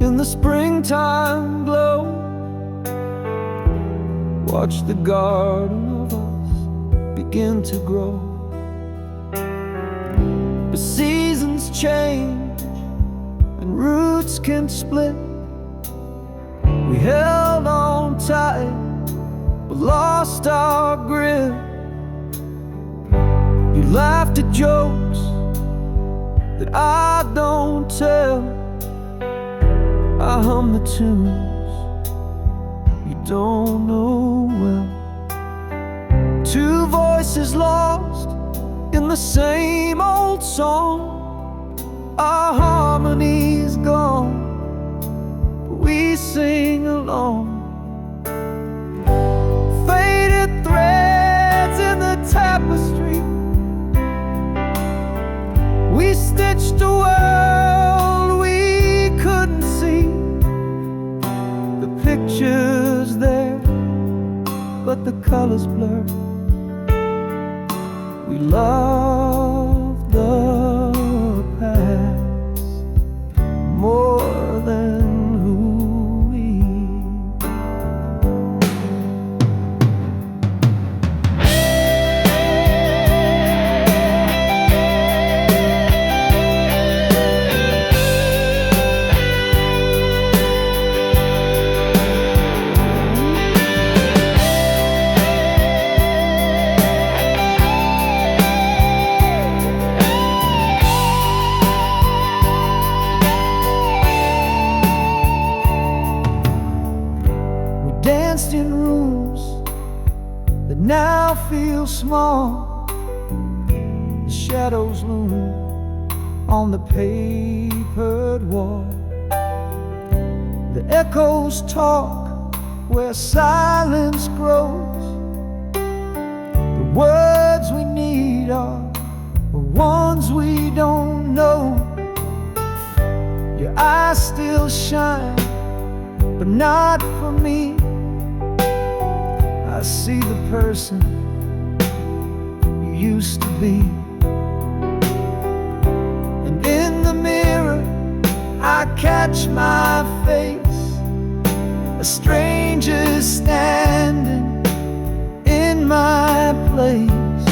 in the springtime glow. Watch the garden of us begin to grow. But seasons change and roots can split. We held on tight but lost our grip. You laughed at jokes that I don't tell. I hum the tunes you don't know well. Two voices lost in the same old song. Our harmony's gone, but we sing along. Faded threads in the tapestry, we stitched a world we couldn't see. The picture's there, but the colors blur. We love the past more than who we danced in rooms that now feel small. The shadows loom on the papered wall. The echoes talk where silence grows. The words we need are the ones we don't know. Your eyes still shine, but not for me. I see the person you used to be. And in the mirror I catch my face, a stranger standing in my place.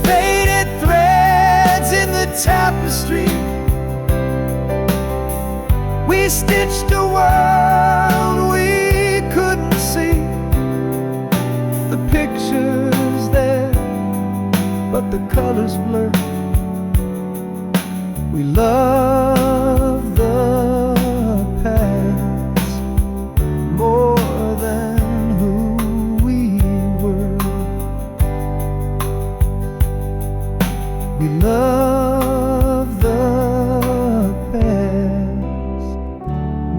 Faded threads in the tapestry, we stitched a world we couldn't see. The picture's there, but the colors blur. We love the past more than who we were. We love the past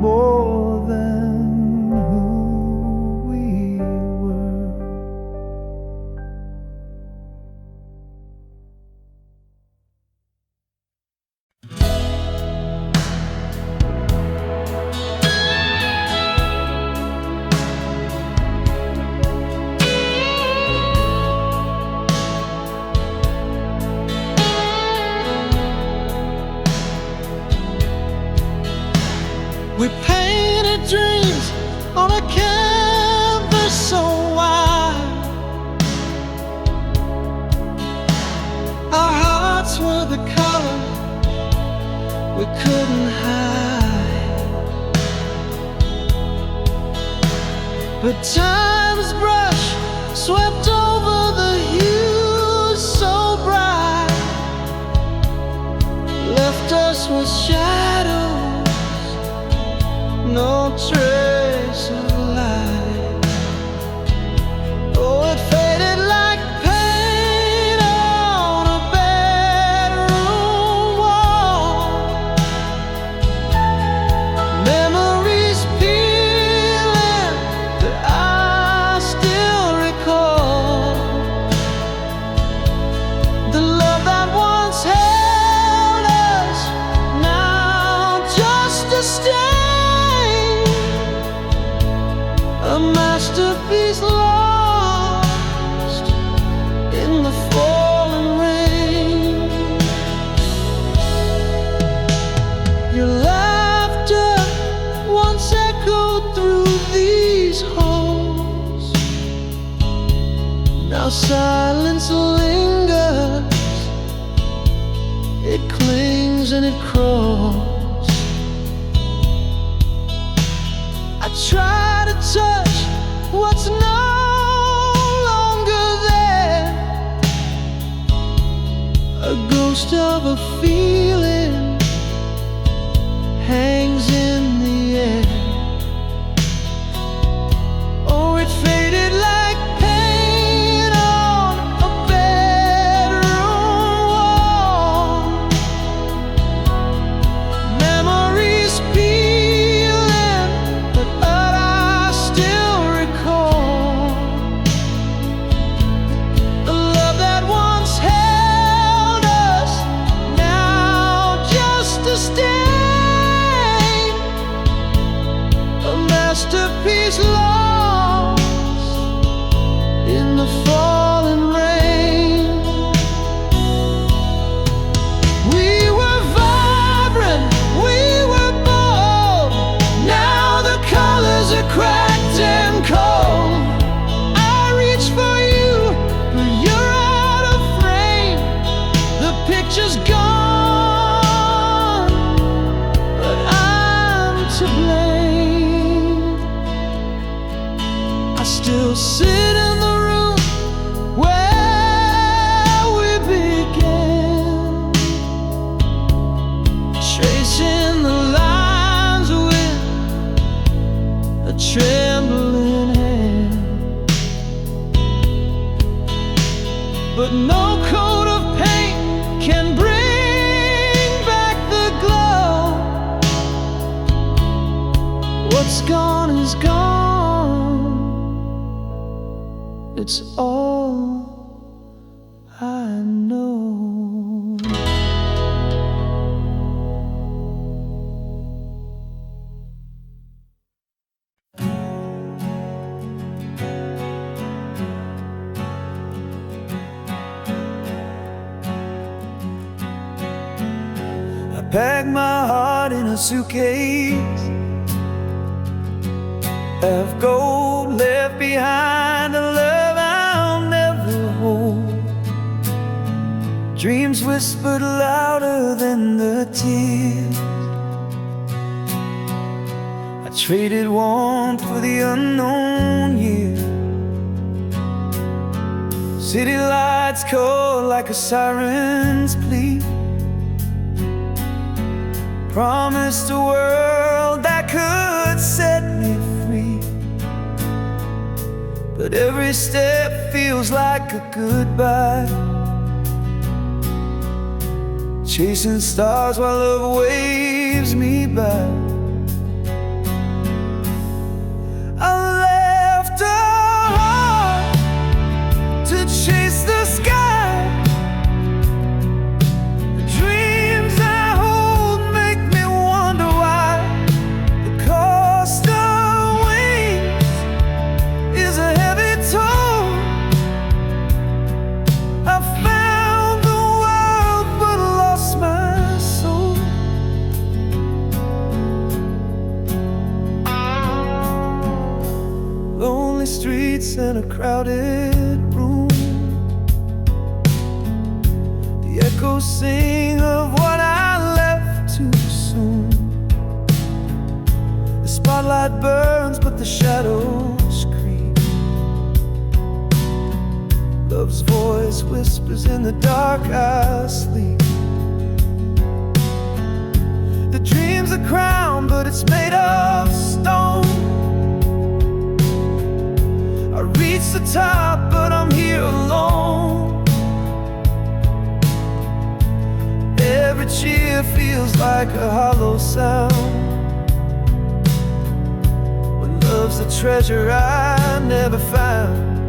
more than who we were. We painted dreams on a canvas so wide. Our hearts were the color we couldn't hide. But time's brush swept over the hues so bright, left us with shadows, no trace of light. Oh, it faded like paint on a bedroom wall. Memories peeling that I still recall. The love that once held us, now just a stain. A masterpiece lost in the falling rain. Your light Now silence lingers, it clings and it crawls. I try to touch what's no longer there, a ghost of a feeling hangs in the air. Oh, it faded like paint on a bedroom wall. Memories peeling, but I still recall the love that once held us, now just a stain, a masterpiece lost in the falling rain. We were vibrant, we were bold. Now the colors are cracked and cold. I reach for you, but you're out of frame. The picture's gone, but I'm to blame. I still sit in the room where we began, tracing the lines with a trembling hand. But no coat of paint can bring back the glow. What's gone is gone, it's all I know. I packed my heart in a suitcase of gold, left behind a love I'll never hold. Dreams whispered louder than the tears. I traded warmth for the unknown year. City lights call like a siren's plea. Promised a world that could set me free, but every step feels like a goodbye. Chasing stars while love waves me by. I left a heart to chase the sky. The dreams I hold make me wonder why. The cost of wings is a heavy toll. I found the world but lost my soul. Lonely streets and a crowded room. The echoes sing of what I left too soon. The spotlight burns but the shadows creep. Love's voice whispers in the dark I sleep. The dream's a crown but it's made of stone. I reach the top but I'm here alone. Every cheer feels like a hollow sound. When love's a treasure I never found.